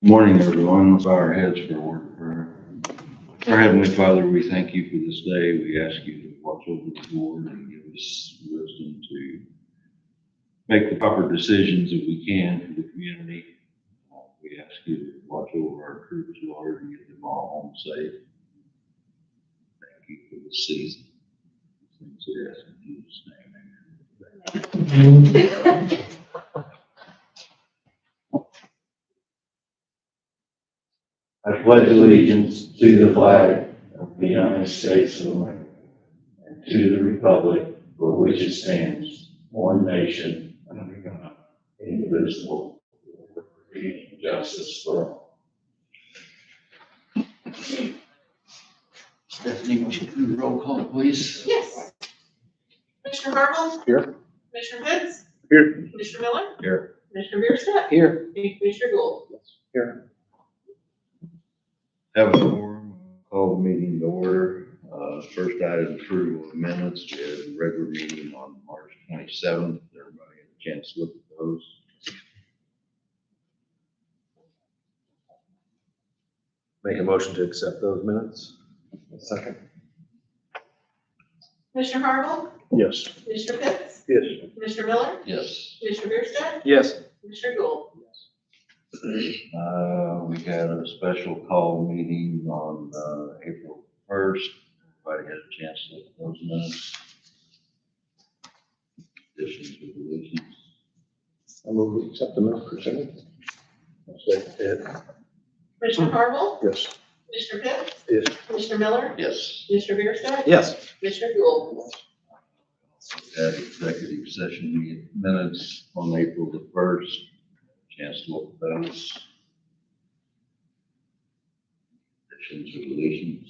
Morning, everyone. Let's bow our heads for a word of prayer. Our Heavenly Father, we thank you for this day. We ask you to watch over the board and give us wisdom to make the proper decisions that we can for the community. We ask you to watch over our troops, Lord, and get them all home safe. Thank you for this season. Things we ask in Jesus' name. Amen. I pledge allegiance to the flag of the United States of America and to the republic for which it stands, one nation, under God, indivisible, with liberty and justice for all. Stephanie, would you do the roll call, please? Yes. Commissioner Marvel? Here. Commissioner Hicks? Here. Commissioner Miller? Here. Commissioner Bierstadt? Here. And Commissioner Gould? Here. Have a quorum, call the meeting to order. First item, approval of minutes. We had a regular meeting on March 27th. Everybody had a chance to look at those. Make a motion to accept those minutes. Second. Commissioner Marvel? Yes. Commissioner Hicks? Yes. Commissioner Miller? Yes. Commissioner Bierstadt? Yes. Commissioner Gould? We had a special call meeting on April 1st. Everybody had a chance to look at those minutes. Additions or deletions. I move we accept the minutes presented. Second. Commissioner Marvel? Yes. Commissioner Hicks? Yes. Commissioner Miller? Yes. Commissioner Bierstadt? Yes. Commissioner Gould? Had executive session minutes on April the 1st. Chance to look at those. Additions or deletions.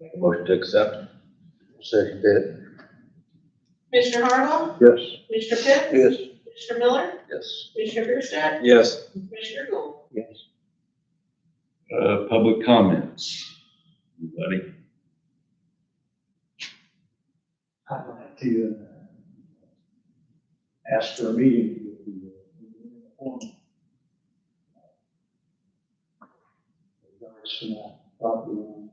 Make a motion to accept. Second. Commissioner Marvel? Yes. Commissioner Hicks? Yes. Commissioner Miller? Yes. Commissioner Bierstadt? Yes. And Commissioner Gould? Yes. Public comments. Anybody? I'd like to ask for a meeting with the forum. Regards to my property line.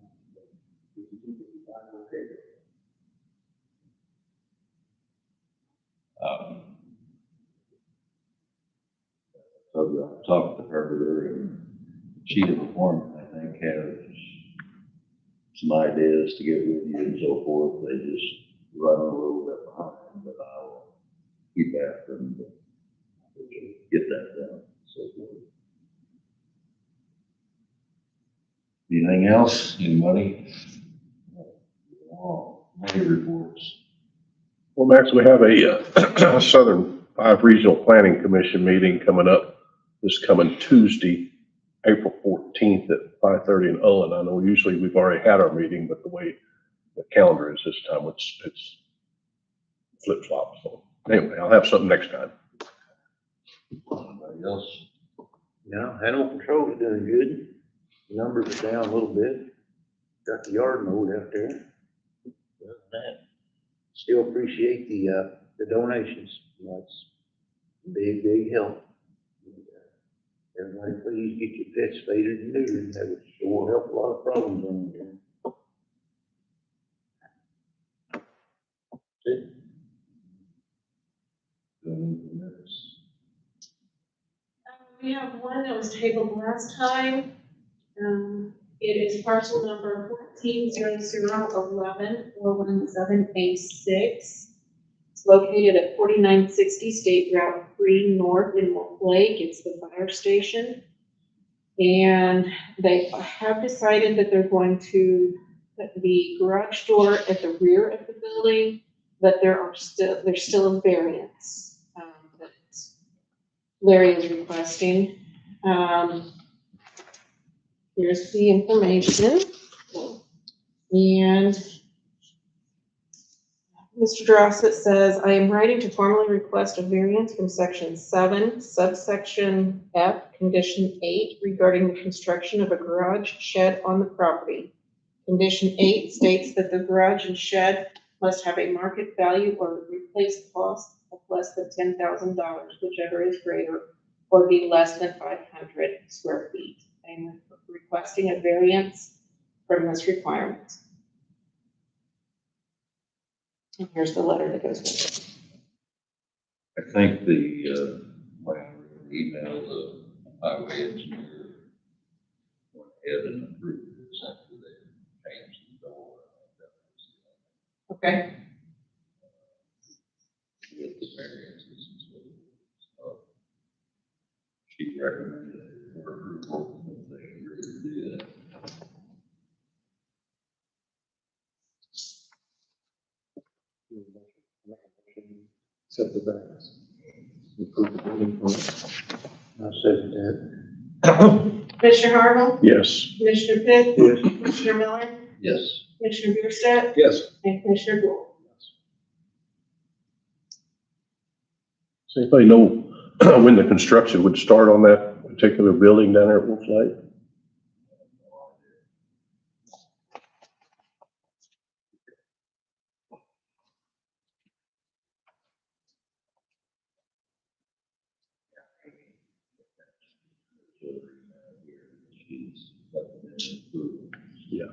So I talked to her and she had performed, I think, has some ideas to get with you and so forth. They just run a little bit behind, but I'll keep after them to get that done. So forth. Anything else? Anybody? Any reports? Well, Max, we have a Southern 5 Regional Planning Commission meeting coming up this coming Tuesday, April 14th at 5:30 in Ullen. I know usually we've already had our meeting, but the way the calendar is this time, it's flip-flop. So anyway, I'll have something next time. Anybody else? No, animal control is doing good. The numbers are down a little bit. Got the yard mowed out there. Other than that, still appreciate the donations. That's big, big help. Everybody, please get your pets spayed and neutered. That would sure help a lot of problems on there. That's it. We have one that was tabled last time. It is parcel number 140011-417A6. It's located at 4960 State Route 3 North in Wolf Lake. It's the fire station. And they have decided that they're going to put the garage door at the rear of the building, but there's still a variance that Larry is requesting. Here's the information. And Mr. Drossett says, I am writing to formally request a variance from section 7, subsection F, condition 8, regarding the construction of a garage shed on the property. Condition 8 states that the garage and shed must have a market value or replace cost of less than $10,000, whichever is greater, or be less than 500 square feet. I'm requesting a variance from this requirement. And here's the letter that goes with it. I think the, email, the highway engineer went ahead and approved this after they changed the door. Okay. With the variances and so forth. She recommended it for approval if they agreed to do that. Accept the variance. Approve the building permit. I'll second that. Commissioner Harville? Yes. Commissioner Pitt? Yes. Commissioner Miller? Yes. Commissioner Bierstadt? Yes. And Commissioner Gould? Does anybody know when the construction would start on that particular building down there at Wolf Lake? Yeah.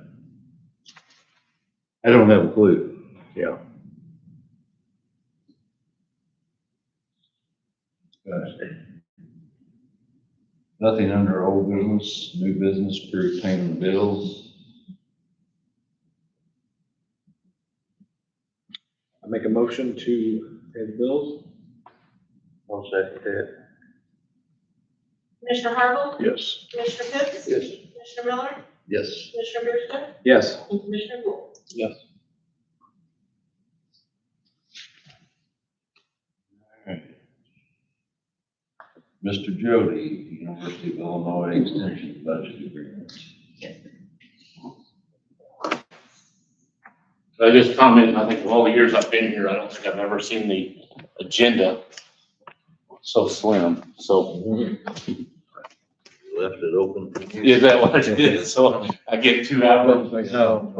I don't have a clue. Yeah. Nothing under old business, new business, period, payment of bills. I make a motion to pay the bills. I'll second that. Commissioner Harville? Yes. Commissioner Pitt? Yes. Commissioner Miller? Yes. Commissioner Bierstadt? Yes. And Commissioner Gould? Yes. Mr. Jody, University of Illinois Extension Budget Agreement. I just comment, I think of all the years I've been here, I don't think I've ever seen the agenda so slim, so. You left it open. Is that what it is? So I get 2 hours. No.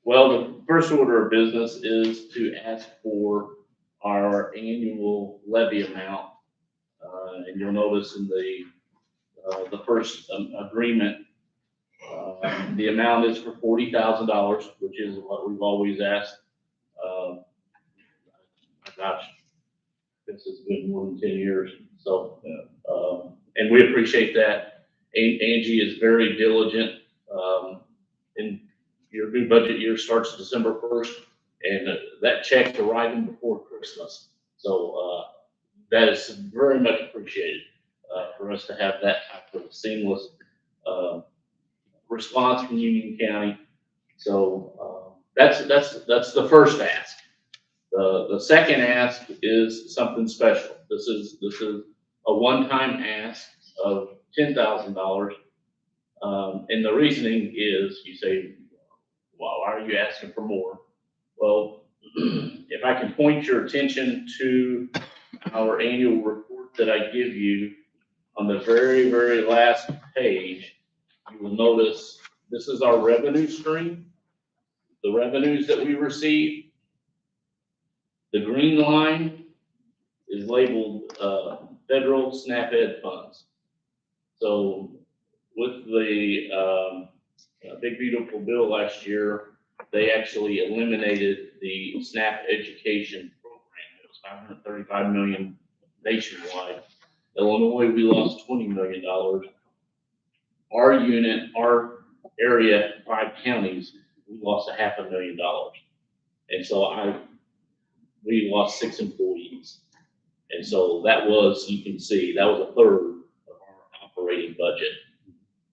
Well, the first order of business is to ask for our annual levy amount. And you'll notice in the first agreement, the amount is for $40,000, which is what we've always asked. Gosh, this has been more than 10 years. So, and we appreciate that. Angie is very diligent. And your new budget year starts December 1st, and that check's arriving before Christmas. So, that is very much appreciated, for us to have that type of seamless, response from Union County. So, that's the first ask. The second ask is something special. This is a one-time ask of $10,000. And the reasoning is, you say, well, why are you asking for more? Well, if I can point your attention to our annual report that I give you, on the very, very last page, you will notice this is our revenue stream, the revenues that we receive. The green line is labeled federal SNAP-Ed funds. So with the big beautiful bill last year, they actually eliminated the SNAP education program. It was $535 million nationwide. Illinois, we lost $20 million. Our unit, our area, 5 counties, we lost $500,000. And so we lost 6 employees. And so that was, you can see, that was a third of our operating budget.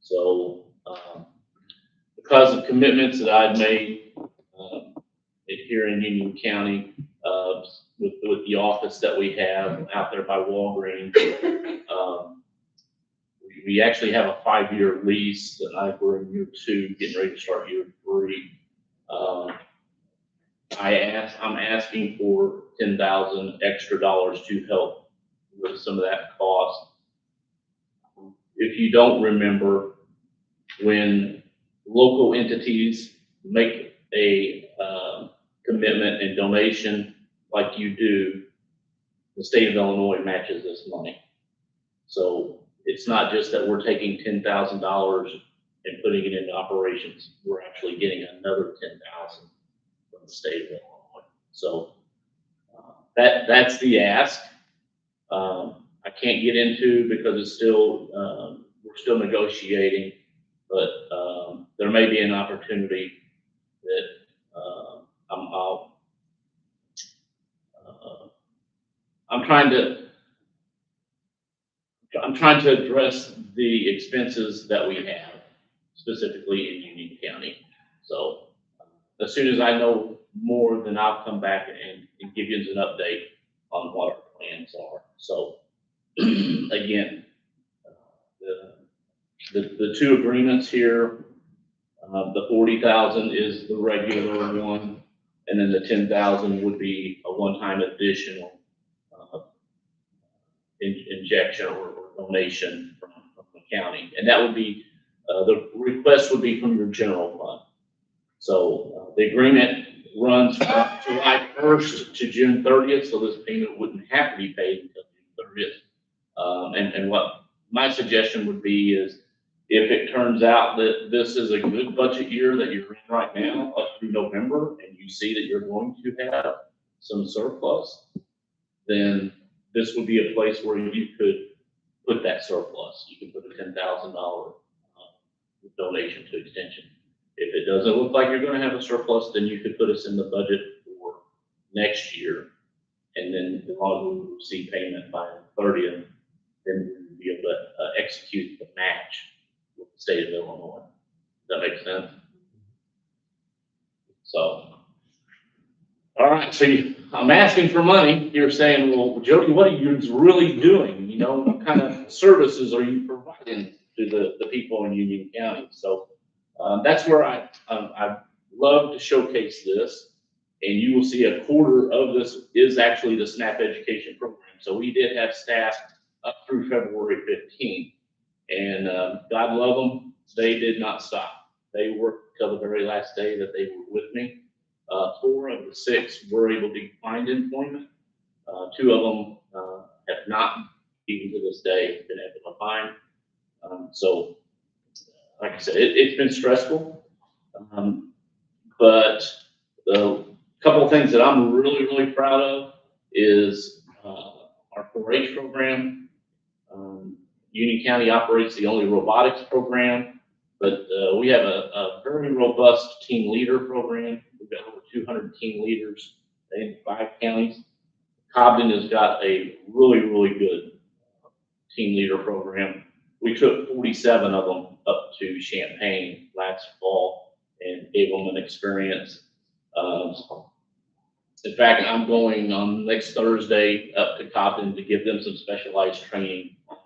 So, because of commitments that I'd made here in Union County, with the office that we have out there by Walgreens, we actually have a 5-year lease, and we're in year 2, getting ready to start year 3. I'm asking for $10,000 extra to help with some of that cost. If you don't remember, when local entities make a, commitment and donation like you do, the state of Illinois matches this money. So it's not just that we're taking $10,000 and putting it into operations. We're actually getting another 10,000 from the state of Illinois. So that's the ask. I can't get into because it's still, we're still negotiating, but there may be an opportunity that I'm trying to address the expenses that we have, specifically in Union County. So as soon as I know more, then I'll come back and give you an update on what our plans are. So again, the two agreements here, the 40,000 is the regular one, and then the 10,000 would be a one-time additional injection or donation from the county, and that would be the request would be from your general fund. So the agreement runs from July 1st to June 30th, so this payment wouldn't have to be paid until June 30th. And what my suggestion would be is, if it turns out that this is a good budget year that you're in right now up through November, and you see that you're going to have some surplus, then this would be a place where you could put that surplus. You could put a $10,000 donation to Extension. If it doesn't look like you're going to have a surplus, then you could put us in the budget for next year, and then as long as we receive payment by the 30th, then we'll be able to execute the match with the state of Illinois. Does that make sense? So, all right, so I'm asking for money. You're saying, well, Jody, what are you really doing? You know, what kind of services are you providing to the people in Union County? So that's where I love to showcase this, and you will see a quarter of this is actually the SNAP education program. So we did have staff up through February 15th, and God love them, they did not stop. They worked till the very last day that they were with me. 4 of the 6 were able to find employment. 2 of them have not, even to this day, been able to find. So, like I said, it's been stressful. But the couple of things that I'm really, really proud of is our 4-H program. Union County operates the only robotics program, but we have a very robust team leader program. We've got over 200 team leaders in 5 counties. Cobden has got a really, really good team leader program. We took 47 of them up to Champaign last fall and gave them an experience. In fact, I'm going on next Thursday up to Cobden to give them some specialized training on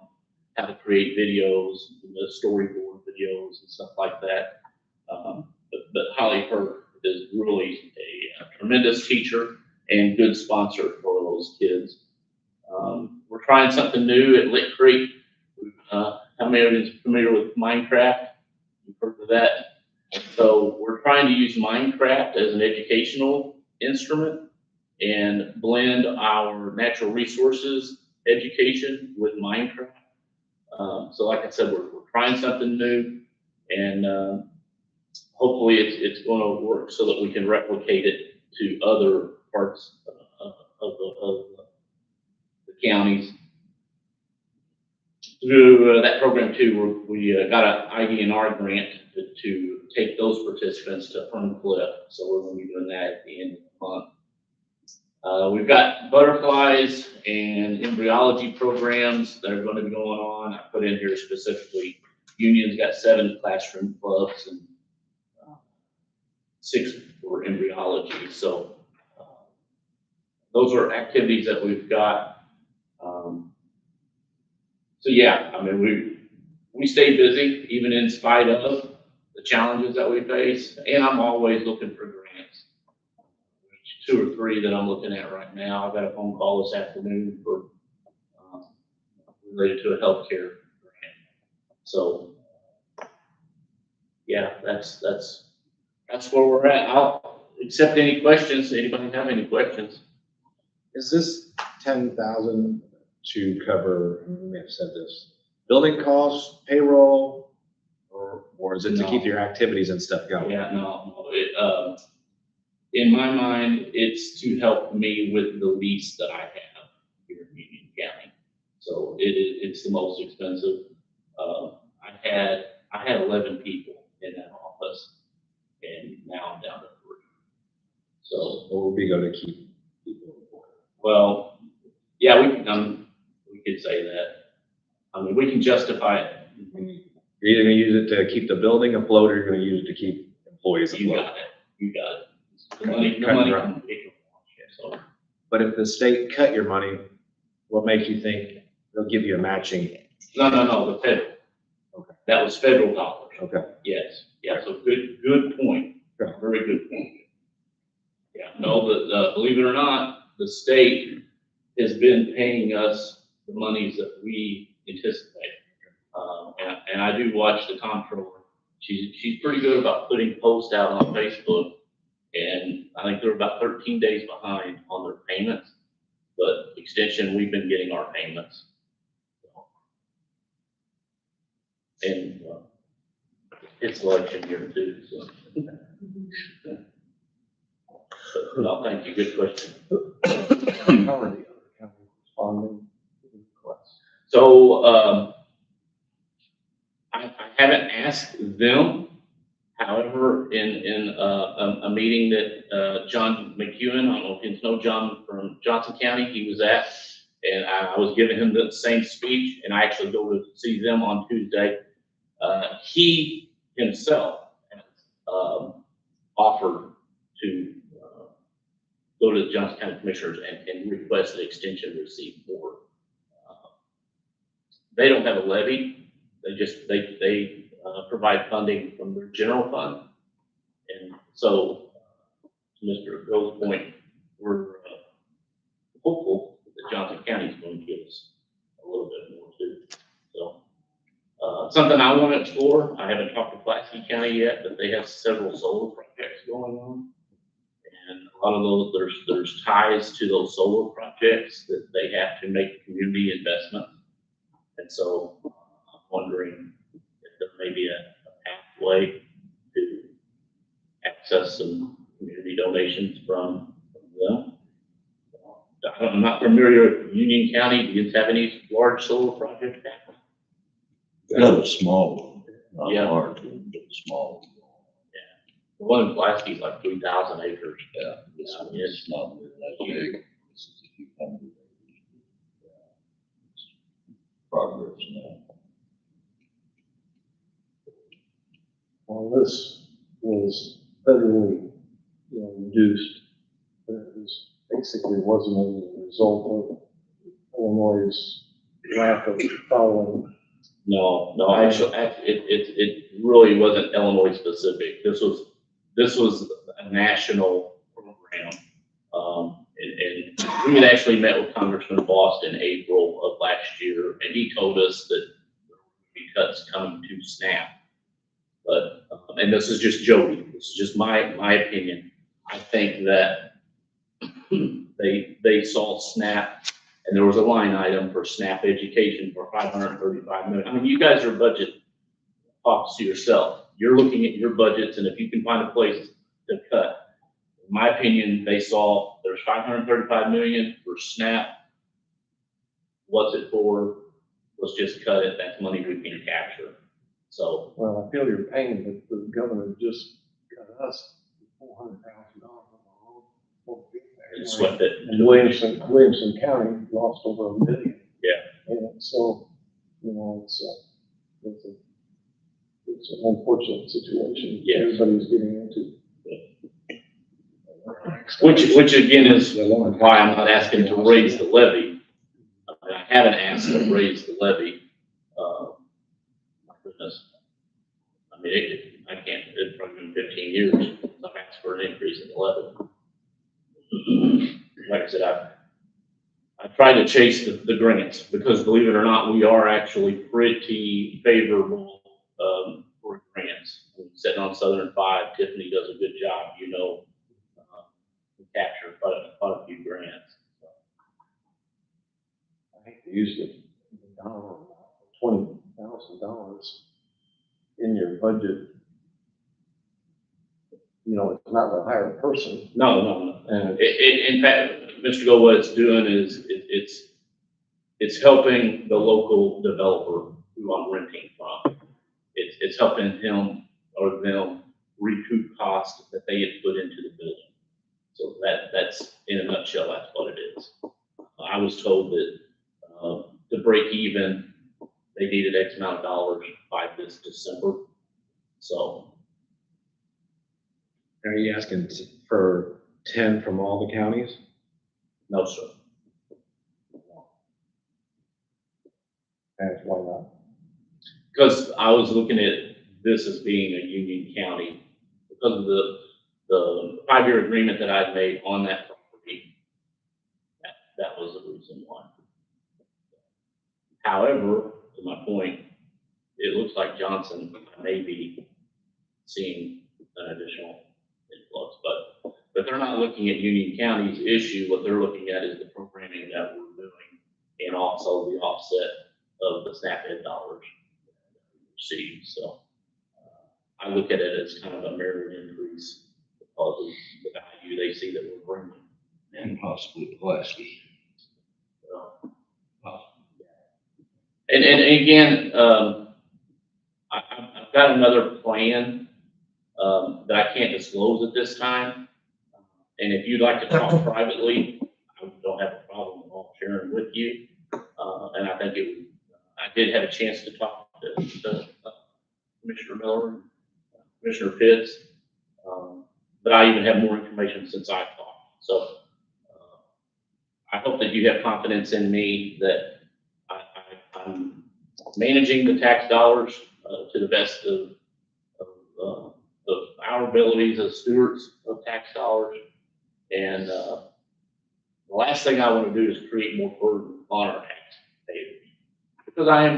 how to create videos, the storyboard videos and stuff like that. But Holly Hurt is really a tremendous teacher and good sponsor for those kids. We're trying something new at Lick Creek. How many of you are familiar with Minecraft? You've heard of that? So we're trying to use Minecraft as an educational instrument and blend our natural resources education with Minecraft. So like I said, we're trying something new, and hopefully it's going to work so that we can replicate it to other parts of the counties. Through that program too, we got an IDNR grant to take those participants to Ferncliff, so we're going to be doing that at the end of the month. We've got butterflies and embryology programs that are going to be going on. I put in here specifically, Union's got 7 classroom clubs and 6 for embryology. So those are activities that we've got. So yeah, I mean, we stay busy even in spite of the challenges that we face, and I'm always looking for grants. There's 2 or 3 that I'm looking at right now. I've got a phone call this afternoon for related to a healthcare grant. So yeah, that's that's where we're at. I'll accept any questions. Anybody have any questions? Is this 10,000 to cover, we have said this, building costs, payroll, or is it to keep No. your activities and stuff going? Yeah, no, in my mind, it's to help me with the lease that I have here in Union County. So it's the most expensive. I had 11 people in that office, and now I'm down to 3. So, What would be going to keep people employed? well, yeah, we could say that. I mean, we can justify it. You're either going to use it to keep the building afloat, or you're going to use it to keep employees You afloat. got it, you got it. The Okay. money, the Cut and money. dry. can pick it up. So, But if the state cut your money, what makes you think they'll give you a matching? no, the federal. Okay. That was federal dollars. Okay. Yes, yeah, so good point, Yeah. very good point. Yeah, no, believe it or not, the state has been paying us the monies that we anticipate. And I do watch the comptroller, she's pretty good about putting posts out on Facebook, and I think they're about 13 days behind on their payments, but extension, we've been getting our payments. And, it's election year too, so. But I'll thank you, good question. How are the other counties responding to the request? So, I haven't asked them. However, in a meeting that, John McEwen, I don't know if you know John from Johnson County, he was at, and I was giving him the same speech, and I actually go to see them on Tuesday. He himself has, offered to, go to the Johnson County Commissioners and request an extension receipt for. They don't have a levy, they provide funding from their general fund. And so, to Mr. Gold's point, we're hopeful that Johnson County is going to give us a little bit more too. So, something I want to explore, I haven't talked to Pulaski County yet, but they have several solar projects going on. And a lot of those, there's ties to those solar projects that they have to make community investments. And so I'm wondering if there may be a pathway to access some community donations from them. I'm not familiar with Union County. Do you have any large solar projects happening? Got a small one, Yeah. not large, but small. The one in Pulaski is like 3,000 acres. Yeah, it's not that big. It's a few hundred acres. Progress now. Well, this was federally, reduced, but it was, basically wasn't as a result of Illinois' lack of following. No, actually, it really wasn't Illinois specific. This was a national program. And we had actually met with Congressman Bost in April of last year, and he told us that there would be cuts coming to SNAP. But, and this is just joking, this is just my opinion. I think that they saw SNAP, and there was a line item for SNAP education for $535 million. I mean, you guys are budget talks to yourself. You're looking at your budgets, and if you can find a place to cut, in my opinion, they saw there's $535 million for SNAP. What's it for? Let's just cut it. That's money we can capture. So, Well, I feel your pain, but the governor just got us $400,000 and swept it. And Williamson County lost over $1 million. Yeah. And so, it's an unfortunate situation. Yes. Everybody's getting into. Which again is why I'm not asking to raise the levy. I mean, I haven't asked to raise the levy. My goodness. I mean, it's probably been 15 years since I've asked for an increase in the levy. Like I said, I try to chase the grants because believe it or not, we are actually pretty favorable, for grants. grants. Sitting on Southern 5, Tiffany does a good job, we capture quite a few grants. I hate to use the dollar, $20,000 in your budget. You know, it's not to hire a person. No. And In fact, Mr. Gold, what it's doing is it's helping the local developer who I'm renting from. It's helping him or them recoup costs that they had put into the building. So that's in a nutshell, that's what it is. I was told that to break even, they needed X amount of dollars by this December. So Are you asking for 10 from all the counties? no, sir. that's why not? Because I was looking at this as being a Union County because of the 5-year agreement that I'd made on that property. That was the reason why. However, to my point, it looks like Johnson may be seeing an additional influx, but they're not looking at Union County's issue. What they're looking at is the programming that we're doing and also the offset of the SNAP Ed dollars received. So I look at it as kind of a merit increase because of the value they see that we're bringing. And possibly Pulaski. And again, I've got another plan that I can't disclose at this time. And if you'd like to talk privately, I don't have a problem at all sharing with you. And I think I did have a chance to talk to Commissioner Miller, and Commissioner Pitts, but I even have more information since I talked. So I hope that you have confidence in me that I'm managing the tax dollars to the best of our abilities as stewards of tax dollars. And the last thing I want to do is create more burden on our taxpayers, because I am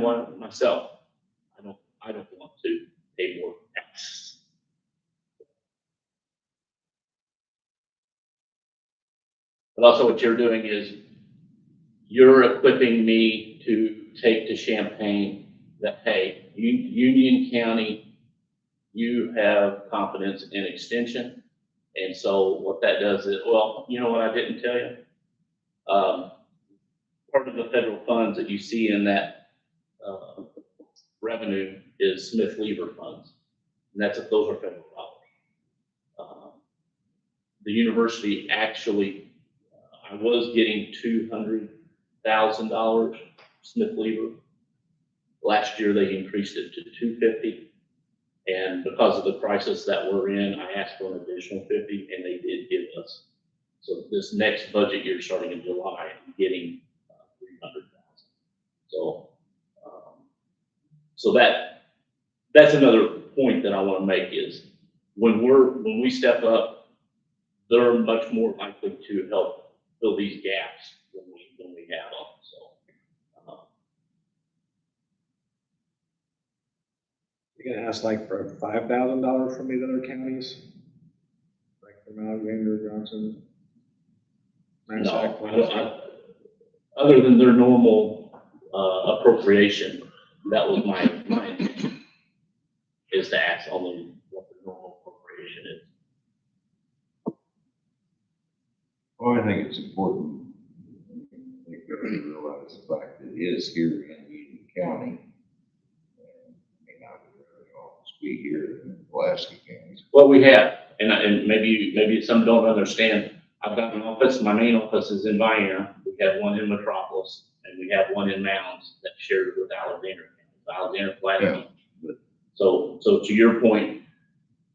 one myself. I don't want to pay more tax. But also what you're doing is you're equipping me to take to Champaign that, hey, Union County, you have confidence in extension. And so what that does is, well, you know what I didn't tell you? Part of the federal funds that you see in that revenue is Smith Lever funds. And those are federal dollars. The university actually, I was getting $200,000 Smith Lever. Last year they increased it to $250,000. And because of the crisis that we're in, I asked for an additional $50,000 and they did give us. So this next budget year, starting in July, I'm getting $300,000. So that's another point that I want to make is when we step up, they're much more likely to help fill these gaps when we have them. So You're gonna ask like for $5,000 from these other counties? Like from Alexander, Johnson? no, other than their normal appropriation, that was my intention, is to ask only what the normal appropriation is. Well, I think it's important. I think everybody realize the fact that it is here in Union County. And may not always be here in Pulaski County. What we have, and maybe some don't understand, I've got an office, my main office is in Vienna, we have one in Metropolis, and we have one in Mounds that's shared with Alexander County, Alexander, Pulaski. Yeah. So to your point,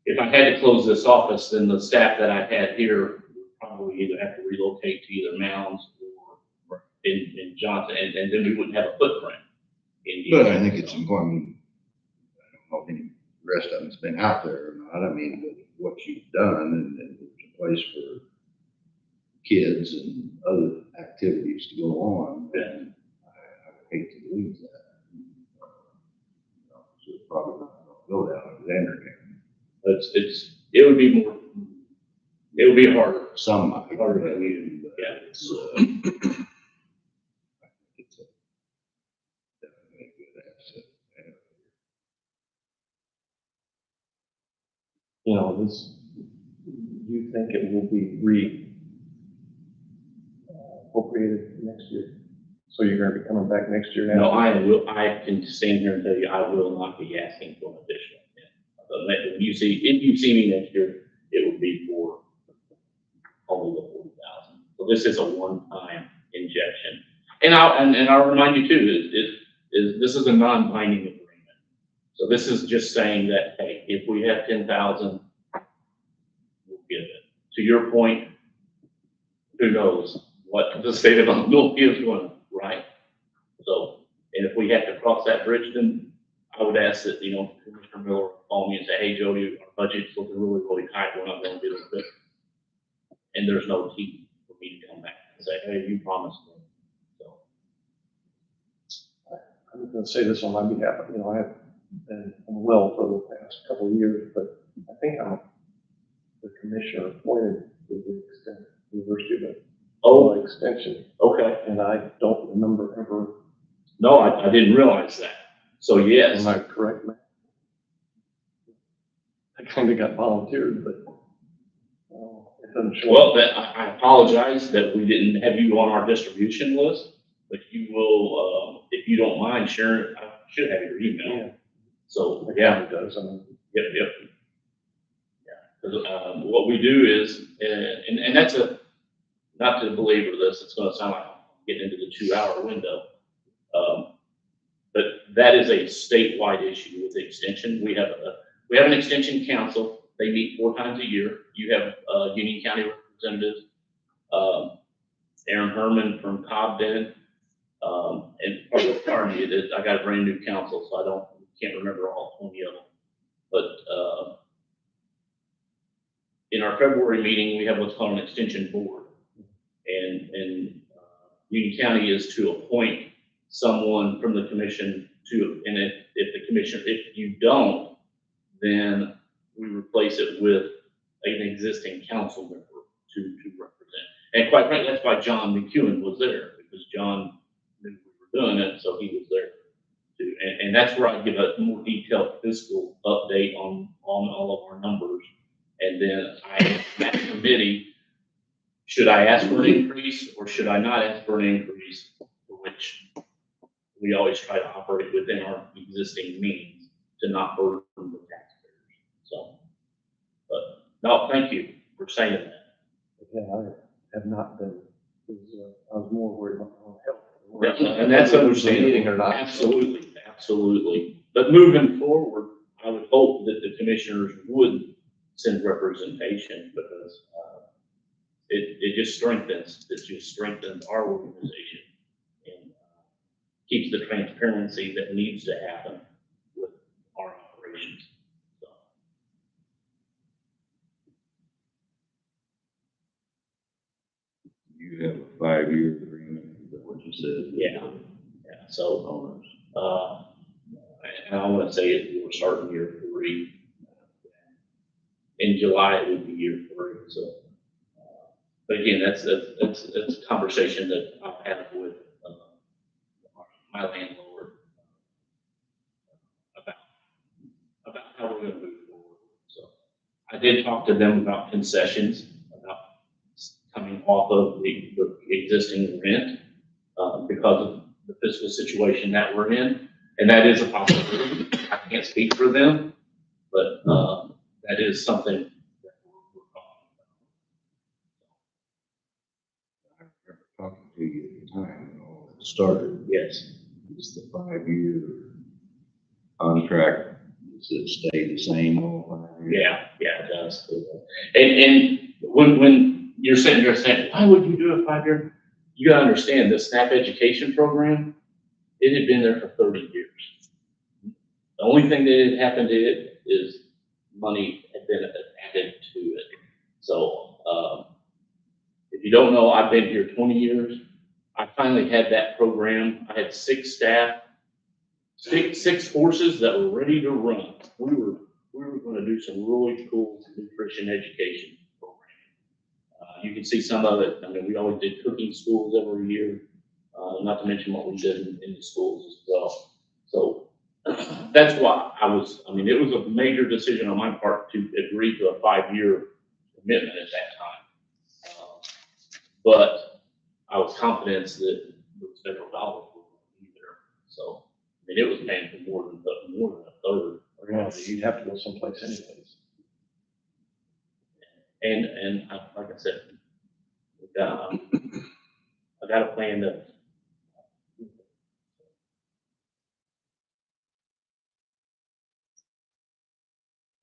if I had to close this office, then the staff that I had here would probably either have to relocate to either Mounds or in Johnson, and then we wouldn't have a footprint. But I think it's important. I don't know if any the rest of them's been out there or not. I mean, but what you've done, and there's a place for kids and other activities to go on. And I hate to lose that. So it's probably not going to go down Alexander County. It would be more, it would be harder. Some might, harder than you, but Yeah. it's, it's a definitely a good asset. You know, this, you think it will be appropriated next year? So you're gonna be coming back next year? No, I can stand here and tell you, I will not be asking for an additional. If you see me next year, it will be for only the 40,000. So this is a one-time injection. And I'll remind you too, this is a non-binding agreement. So this is just saying that, hey, if we have 10,000, we'll give it. To your point, who knows what the state of Illinois is going to, right? So, and if we have to cross that bridge, then I would ask that, Commissioner Miller will call me and say, hey, Jody, our budget's looking really, really tight. We're not going to do it. And there's no key for me to come back and say, hey, you promised me. So. I'm gonna say this on my behalf, I have been unwell for the past couple of years, but I think I'm the commissioner appointed to the University of Illinois Extension, Okay. and I don't remember ever. No, I didn't realize that. So yes. Am I correct, Matt? I kind of got volunteered, but it doesn't show. Well, I apologize that we didn't have you on our distribution list, but you will, if you don't mind sharing, I should have your email. Yeah. So, It yeah. kinda does, Yep. Yeah, because what we do is, and that's not to belabor this, it's gonna sound like I'm getting into the 2-hour window. But that is a statewide issue with the extension. We have an extension council. They meet 4 times a year. You have Union County representatives, Aaron Herman from Cobden, and pardon me, I got a brand new council, so can't remember all 20 of them. But in our February meeting, we have what's called an extension board. And Union County is to appoint someone from the commission and if you don't, then we replace it with an existing council member to represent. And quite frankly, that's why John McEwen was there, because John knew we were doing it, so he was there too. And that's where I give a more detailed fiscal update on all of our numbers. And then that committee, should I ask for an increase or should I not ask for an increase, for which we always try to operate within our existing means to not burden the taxpayers. So, but no, thank you for saying that. Yeah, I have not been, because I was more worried about my own health. And that's Meeting understandable. or not. Absolutely. But moving forward, I would hope that the commissioners would send representation, because it just strengthens our organization and keeps the transparency that needs to happen with our operations. So. You have a 5-year agreement, is that what you said? Yeah. So, and I want to say we're starting year 3. In July, it would be year 3. So, but again, that's a conversation that I've had with my landlord about how we're going to move forward. So, I did talk to them about concessions, about coming off of the existing rent because of the fiscal situation that we're in, and that is a possibility. I can't speak for them, but that is something that we're talking about. I remember talking to you at the time when all this started. Yes. It's the 5-year contract. Does it stay the same all 5 years? Yeah, it does. And when you're sitting there saying, why would you do a 5-year? You gotta understand the SNAP education program, it had been there for 30 years. The only thing that had happened to it is money had been added to it. So, if you don't know, I've been here 20 years. I finally had that program. I had 6 staff six horses that were ready to run. We were gonna do some really cool nutrition education program. You can see some of it. I mean, we always did cooking schools every year, not to mention what we did in the schools as well. So that's why it was a major decision on my part to agree to a 5-year commitment at that time. But I was confident that the federal dollars were going to be there. So, I mean, it was paying for more than a third. You'd have to go someplace anyways. And like I said, I got a plan to.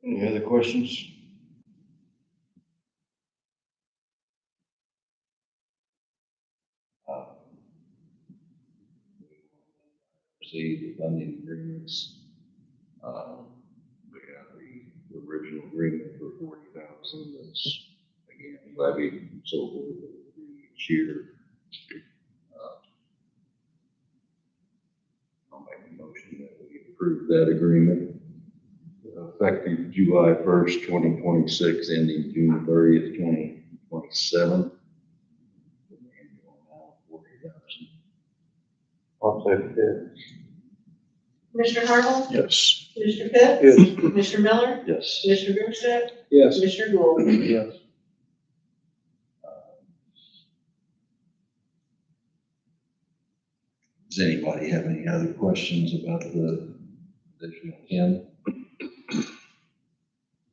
Any other questions? See the funding agreements. We have the original agreement for 40,000. That's again levied and so forth each year. I'll make a motion that we approve that agreement effective July 1st, 2026, ending June 30th, 2027. I'll second that. Commissioner Harville? Yes. Commissioner Pitts? Yes. Commissioner Miller? Yes. Commissioner Bierstadt? Yes. Commissioner Gould? Yes. Does anybody have any other questions about the additional 10?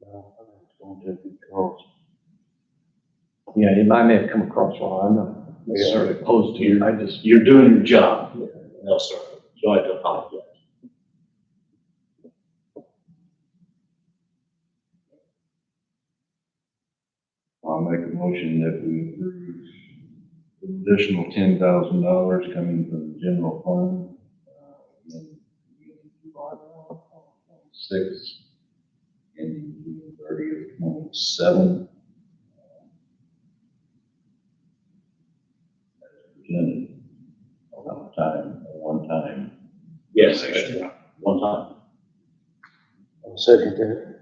No, it's going to be close. Yeah, you might have come across one, I'm not necessarily opposed to it, I just. You're doing your job. No, sir. You don't have to apologize. I'll make a motion that we approve an additional $10,000 coming from the general fund. In July 26, ending June 30th, 27. Presented one time. Yes, one time. I'll second that.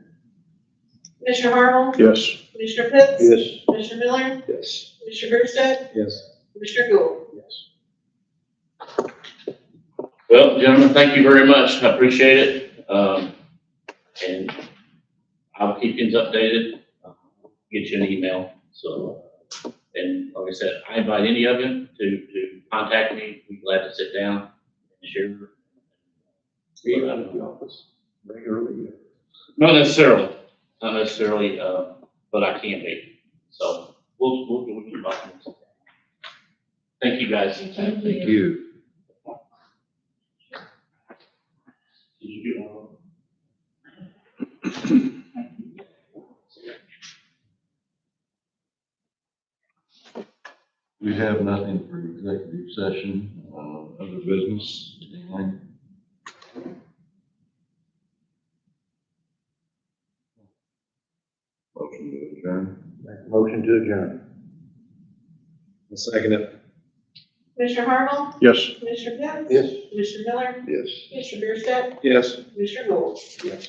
Commissioner Harville? Yes. Commissioner Pitts? Yes. Commissioner Miller? Yes. Commissioner Bierstadt? Yes. Commissioner Gould? Yes. Well, gentlemen, thank you very much. I appreciate it. And I'll keep you updated. Get you an email. So, and like I said, I invite any of you to contact me. We're glad to sit down and share. Be out of the office regularly. Not necessarily, but I can be. So we'll keep talking. Thank you, guys. Thank you. Did you do We have nothing for executive session, other business, anything? Motion to adjourn. Motion to adjourn. I'll second it. Commissioner Harville? Yes. Commissioner Pitts? Yes. Commissioner Miller? Yes. Commissioner Bierstadt? Yes. Commissioner Gould? Yes.